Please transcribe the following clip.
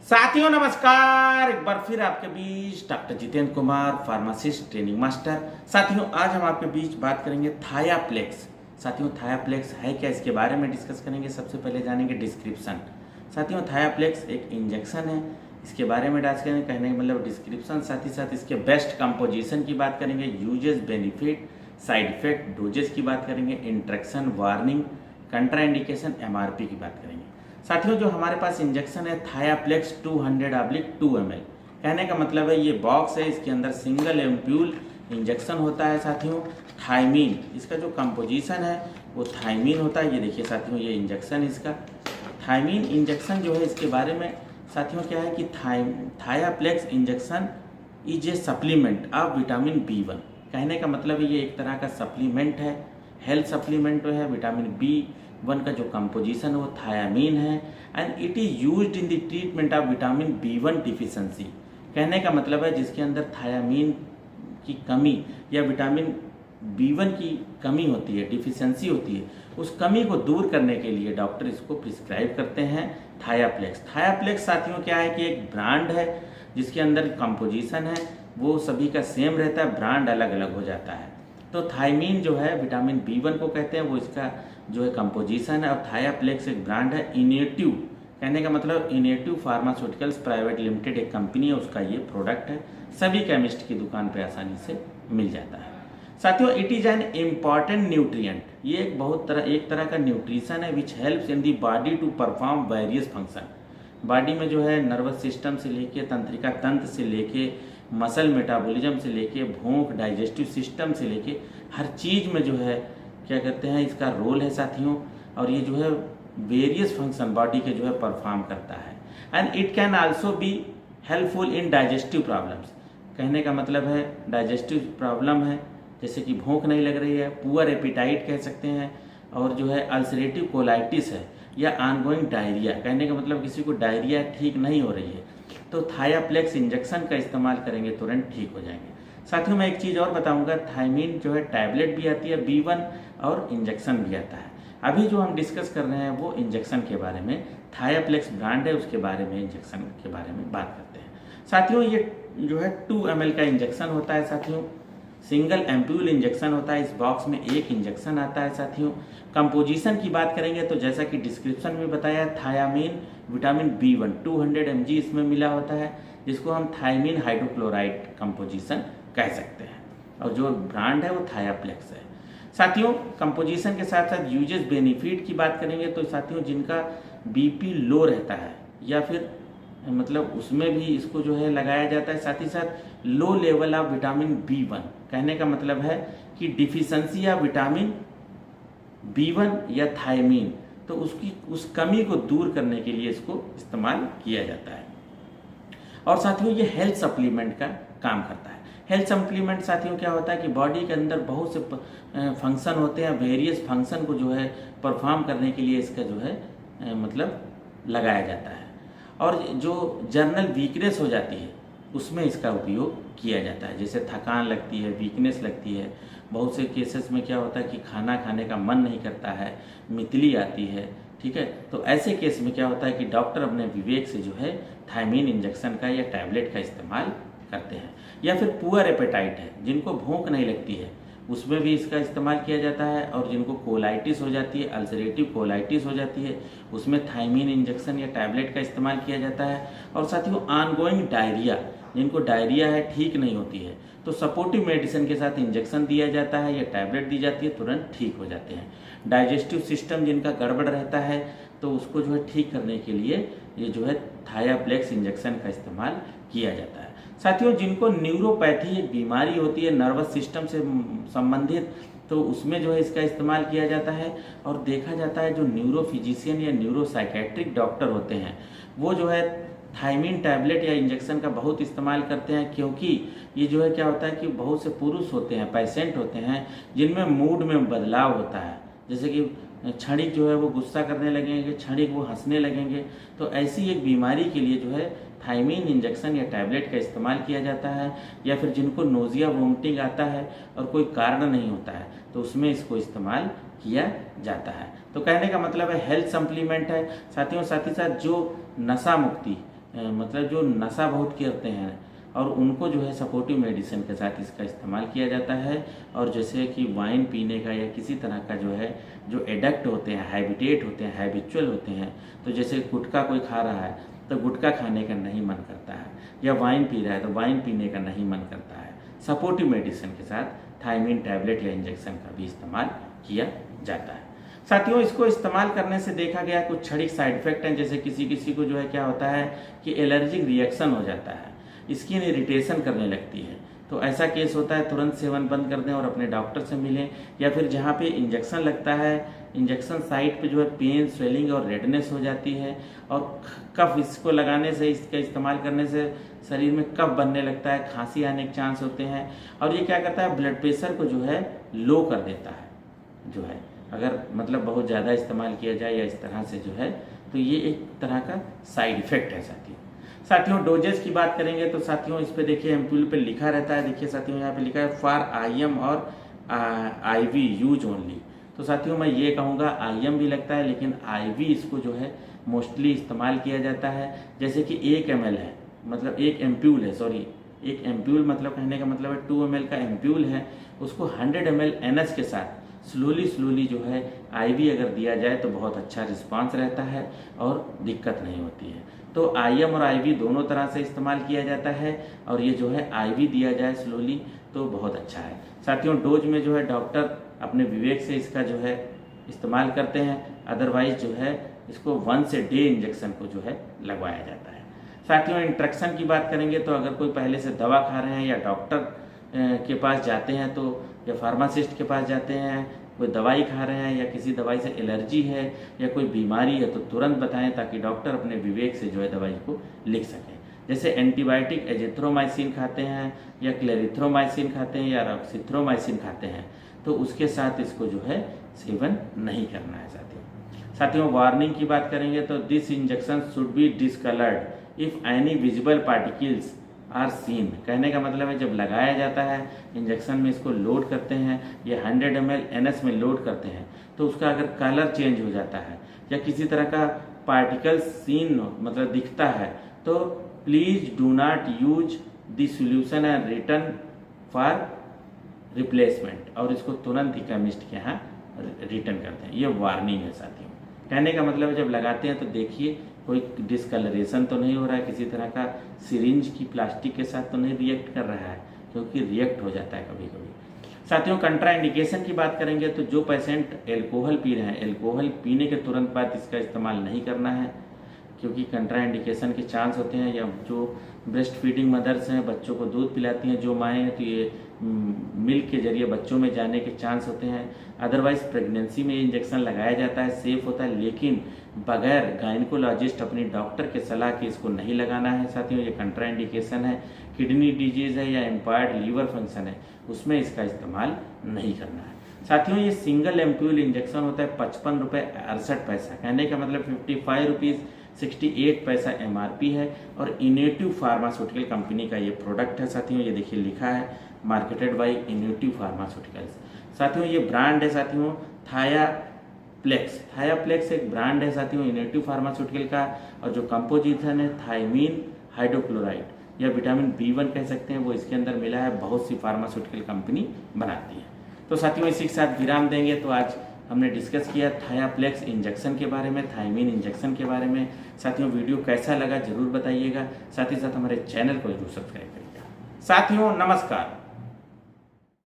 साथियों नमस्कार, एक बार फिर आपके बीच doctor Jitendra Kumar, pharmacist training master. साथियों आज हम आपके बीच बात करेंगे थायाप्लेक्स। साथियों थायाप्लेक्स है क्या, इसके बारे में डिस्कस करेंगे। सबसे पहले जानेंगे डिस्क्रिप्शन। साथियों थायाप्लेक्स एक इंजेक्शन है, इसके बारे में डिस्कस करेंगे, कहने का मतलब डिस्क्रिप्शन। साथ ही साथ इसके बेस्ट कंपोजिशन की बात करेंगे, uses, benefit, side effect, doses की बात करेंगे, इंट्रक्शन, वार्निंग, कंट्राइंडिकेशन, एमआरपी की बात करेंगे। साथियों जो हमारे पास इंजेक्शन है थायाप्लेक्स 200/2 ml, कहने का मतलब है ये बॉक्स है, इसके अंदर सिंगल एम्प्यूल इंजेक्शन होता है। साथियों थायमीन, इसका जो कंपोजिशन है वो थायमीन होता है। ये देखिए साथियों, ये इंजेक्शन इसका थायमीन इंजेक्शन जो है, इसके बारे में साथियों क्या है कि थायाप्लेक्स injection is a supplement of vitamin B1। कहने का मतलब ये एक तरह का सप्लीमेंट है, हेल्थ सप्लीमेंट है। विटामिन B1 का जो कंपोजिशन है वो थायामीन है and it is used in the treatment of vitamin B1 deficiency. कहने का मतलब है जिसके अंदर थायामीन की कमी या विटामिन B1 की कमी होती है, डिफिशिएंसी होती है, उस कमी को दूर करने के लिए डॉक्टर इसको प्रिस्क्राइब करते हैं थायाप्लेक्स। थायाप्लेक्स साथियों क्या है कि एक ब्रांड है जिसके अंदर कंपोजिशन है वो सभी का सेम रहता है, ब्रांड अलग अलग हो जाता है। तो थायमीन जो है विटामिन B1 को कहते हैं, वो इसका जो है कंपोजिशन है। और थायाप्लेक्स एक ब्रांड है। इनेटिव, कहने का मतलब इनेटिव फार्मास्यूटिकल्स प्राइवेट लिमिटेड एक कंपनी है, उसका ये प्रोडक्ट है, सभी केमिस्ट की दुकान पे आसानी से मिल जाता है। साथियों it is an important nutrient, ये एक तरह का न्यूट्रिशन है which helps in the body to perform various function. Body में जो है नर्वस सिस्टम से लेके, तंत्रिका तंत्र से लेके, मसल मेटाबॉलिज्म से लेके, भूख, डाइजेस्टिव सिस्टम से लेके हर चीज़ में जो है क्या कहते हैं इसका रोल है साथियों। और ये जो है वेरियस फंक्शन बॉडी के जो है परफॉर्म करता है। And it can also be helpful in digestive problems. कहने का मतलब है डाइजेस्टिव प्रॉब्लम है, जैसे कि भूख नहीं लग रही है, पुअर एपिटाइट कह सकते हैं, और जो है अल्सरेटिव कोलाइटिस है या ऑनगोइंग डायरिया। कहने का मतलब किसी को डायरिया ठीक नहीं हो रही है तो थायाप्लेक्स इंजेक्शन का इस्तेमाल करेंगे, तुरंत ठीक हो जाएंगे। साथियों मैं एक चीज़ और बताऊंगा, थायमीन जो है टैबलेट भी आती है B1 और इंजेक्शन भी आता है। अभी जो हम डिस्कस कर रहे हैं वो इंजेक्शन के बारे में, थायाप्लेक्स ब्रांड है उसके बारे में, इंजेक्शन के बारे में बात करते हैं। साथियों ये जो है 2 ml का इंजेक्शन होता है। साथियों सिंगल एम्प्यूल इंजेक्शन होता है, इस बॉक्स में एक इंजेक्शन आता है। साथियों कंपोजिशन की बात करेंगे तो जैसा कि डिस्क्रिप्शन में बताया, थायामीन विटामिन B1 200 mg इसमें मिला होता है, जिसको हम थायमीन हाइड्रोक्लोराइड कंपोजिशन कह सकते हैं। और जो ब्रांड है वो थायाप्लेक्स है। साथियों कंपोजिशन के साथ साथ यूजेस, बेनिफिट की बात करेंगे तो साथियों जिनका BP लो रहता है या फिर मतलब उसमें भी इसको जो है लगाया जाता है। साथ ही साथ low level of vitamin B1, कहने का मतलब है कि डिफिशिएंसी ऑफ विटामिन B1 या थायमीन, तो उसकी उस कमी को दूर करने के लिए इसको इस्तेमाल किया जाता है। और साथियों ये हेल्थ सप्लीमेंट का काम करता है। हेल्थ सप्लीमेंट साथियों क्या होता है कि बॉडी के अंदर बहुत से फंक्शन होते हैं, वेरियस फंक्शन को जो है परफॉर्म करने के लिए इसका जो है मतलब लगाया जाता है। और जो जर्नल वीकनेस हो जाती है उसमें इसका उपयोग किया जाता है, जैसे थकान लगती है, वीकनेस लगती है। बहुत से केसेस में क्या होता है कि खाना खाने का मन नहीं करता है, मितली आती है, ठीक है। तो ऐसे केस में क्या होता है कि डॉक्टर अपने विवेक से जो है थायमीन इंजेक्शन का या टैबलेट का इस्तेमाल करते हैं। या फिर पुअर एपेटाइट है, जिनको भूख नहीं लगती है, उसमें भी इसका इस्तेमाल किया जाता है। और जिनको कोलाइटिस हो जाती है, अल्सरेटिव कोलाइटिस हो जाती है, उसमें थायमीन इंजेक्शन या टैबलेट का इस्तेमाल किया जाता है। और साथियों ऑनगोइंग डायरिया, जिनको डायरिया है, ठीक नहीं होती है, तो सपोर्टिव मेडिसिन के साथ इंजेक्शन दिया जाता है या टैबलेट दी जाती है, तुरंत ठीक हो जाते हैं। डाइजेस्टिव सिस्टम जिनका गड़बड़ रहता है तो उसको जो है ठीक करने के लिए ये जो है थायाप्लेक्स इंजेक्शन का इस्तेमाल किया जाता है। साथियों जिनको न्यूरोपैथी एक बीमारी होती है नर्वस सिस्टम से संबंधित, तो उसमें जो है इसका इस्तेमाल किया जाता है। और देखा जाता है जो न्यूरोफिजिशियन या न्यूरोसाइकेट्रिक डॉक्टर होते हैं वो जो है थायमीन टैबलेट या इंजेक्शन का बहुत इस्तेमाल करते हैं, क्योंकि ये जो है क्या होता है कि बहुत से पुरुष होते हैं, पेशेंट होते हैं, जिनमें मूड में बदलाव होता है, जैसे कि क्षणिक जो है वो गुस्सा करने लगेंगे, क्षणिक वो हंसने लगेंगे। तो ऐसी एक बीमारी के लिए जो है थायमीन इंजेक्शन या टैबलेट का इस्तेमाल किया जाता है। या फिर जिनको नोजिया, वोमिटिंग आता है और कोई कारण नहीं होता है तो उसमें इसको इस्तेमाल किया जाता है। तो कहने का मतलब है हेल्थ सप्लीमेंट है साथियों। साथ ही साथ जो नशा मुक्ति मतलब जो नशा बहुत करते हैं और उनको जो है सपोर्टिव मेडिसिन के साथ इसका इस्तेमाल किया जाता है। और जैसे कि वाइन पीने का या किसी तरह का जो है जो एडक्ट होते हैं, हैबिटेट होते हैं, हैबिचुअल होते हैं, तो जैसे गुटखा कोई खा रहा है तो गुटखा खाने का नहीं मन करता है, या वाइन पी रहा है तो वाइन पीने का नहीं मन करता है, सपोर्टिव मेडिसिन के साथ थायमीन टैबलेट या इंजेक्शन का भी इस्तेमाल किया जाता है। साथियों, इसको इस्तेमाल करने से देखा गया कुछ क्षणिक साइड इफेक्ट हैं, जैसे किसी किसी को जो है क्या होता है कि एलर्जिक रिएक्शन हो जाता है, स्किन इरिटेशन करने लगती है। तो ऐसा केस होता है तुरंत सेवन बंद कर दें और अपने डॉक्टर से मिलें। या फिर जहाँ पे इंजेक्शन लगता है, इंजेक्शन साइट पे जो है पेन, स्वेलिंग और रेडनेस हो जाती है, और कफ इसको लगाने से, इसका इस्तेमाल करने से शरीर में कफ बनने लगता है, खांसी आने के चांस होते हैं। और ये क्या करता है, ब्लड प्रेशर को जो है लो कर देता है, जो है अगर मतलब बहुत ज़्यादा इस्तेमाल किया जाए या इस तरह से जो है, तो ये एक तरह का साइड इफेक्ट है। साथियों डोजेस की बात करेंगे तो साथियों इस पे देखिए एम्पूल पे लिखा रहता है, देखिए साथियों यहाँ पे लिखा है फॉर IM और IV यूज ओनली। तो साथियों मैं ये कहूँगा IM भी लगता है, लेकिन IV इसको जो है मोस्टली इस्तेमाल किया जाता है। जैसे कि 1 ml है, मतलब 1 एम्प्यूल है, सॉरी 1 एम्प्यूल मतलब कहने का मतलब है 2 ml का एम्प्यूल है, उसको 100 ml NS के साथ स्लोली जो है IV अगर दिया जाए तो बहुत अच्छा रिस्पांस रहता है और दिक्कत नहीं होती है। तो IM और IV दोनों तरह से इस्तेमाल किया जाता है, और ये जो है IV दिया जाए स्लोली तो बहुत अच्छा है। साथियों डोज में जो है डॉक्टर अपने विवेक से इसका जो है इस्तेमाल करते हैं, अदरवाइज जो है इसको वंस ए डे इंजेक्शन को जो है लगवाया जाता है। साथियों इंस्ट्रक्शन की बात करेंगे तो अगर कोई पहले से दवा खा रहे हैं या डॉक्टर के पास जाते हैं तो, या फार्मासिस्ट के पास जाते हैं, कोई दवाई खा रहे हैं या किसी दवाई से एलर्जी है या कोई बीमारी है तो तुरंत बताएं, ताकि डॉक्टर अपने विवेक से जो है दवाई को लिख सकें। जैसे एंटीबायोटिक एजिथ्रोमाइसिन खाते हैं या क्लेरिथ्रोमाइसिन खाते हैं या रॉक्सिथ्रोमाइसिन खाते हैं तो उसके साथ इसको जो है सेवन नहीं करना है। साथियों वार्निंग की बात करेंगे तो this injection should be discoloured if any visible particles are seen. कहने का मतलब है जब लगाया जाता है इंजेक्शन में, इसको लोड करते हैं या 100 ml NS में लोड करते हैं, तो उसका अगर कलर चेंज हो जाता है या किसी तरह का पार्टिकल सीन मतलब दिखता है तो please do not use the solution and return for replacement, और इसको तुरंत ही केमिस्ट के यहाँ रिटर्न करते हैं। ये वार्निंग है साथियों। कहने का मतलब है जब लगाते हैं तो देखिए कोई डिस्कलरेशन तो नहीं हो रहा है, किसी तरह का सिरिंज की प्लास्टिक के साथ तो नहीं रिएक्ट कर रहा है, क्योंकि रिएक्ट हो जाता है कभी कभी। साथियों कंट्रा इंडिकेशन की बात करेंगे तो जो पेशेंट एल्कोहल पी रहे हैं, एल्कोहल पीने के तुरंत बाद इसका इस्तेमाल नहीं करना है, क्योंकि कंट्रा इंडिकेशन के चांस होते हैं। या जो ब्रेस्ट फीडिंग मदर्स हैं, बच्चों को दूध पिलाती हैं जो माएँ, तो ये मिल्क के जरिए बच्चों में जाने के चांस होते हैं। अदरवाइज प्रेगनेंसी में इंजेक्शन लगाया जाता है, सेफ होता है, लेकिन बगैर गायनिकोलॉजिस्ट अपनी डॉक्टर के सलाह के इसको नहीं लगाना है। साथियों ये कंट्रा इंडिकेशन है। किडनी डिजीज है या एम्पायर्ड लीवर फंक्शन है, उसमें इसका इस्तेमाल नहीं करना है। साथियों ये सिंगल एम्प्यूल इंजेक्शन होता है 55 रुपये 68 पैसा, कहने का मतलब 55 रुपीज़ 68 पैसा MRP है, और इनेटिव फार्मास्यूटिकल कंपनी का ये प्रोडक्ट है। साथियों ये देखिए लिखा है मार्केटेड बाय इनेटिव फार्मास्यूटिकल्स। साथियों ये ब्रांड है साथियों थायाप्लेक्स। थायाप्लेक्स एक ब्रांड है साथियों इनेटिव फार्मास्यूटिकल का, और जो कंपोजिशन है थायमीन हाइड्रोक्लोराइड या विटामिन B1 कह सकते हैं, वो इसके अंदर मिला है। बहुत सी फार्मास्यूटिकल कंपनी बनाती है। तो साथियों इसी के साथ विराम देंगे। तो आज हमने डिस्कस किया थायाप्लेक्स इंजेक्शन के बारे में, थायमीन इंजेक्शन के बारे में। साथियों वीडियो कैसा लगा जरूर बताइएगा, साथ ही साथ हमारे चैनल को जरूर सब्सक्राइब करिएगा। साथियों नमस्कार।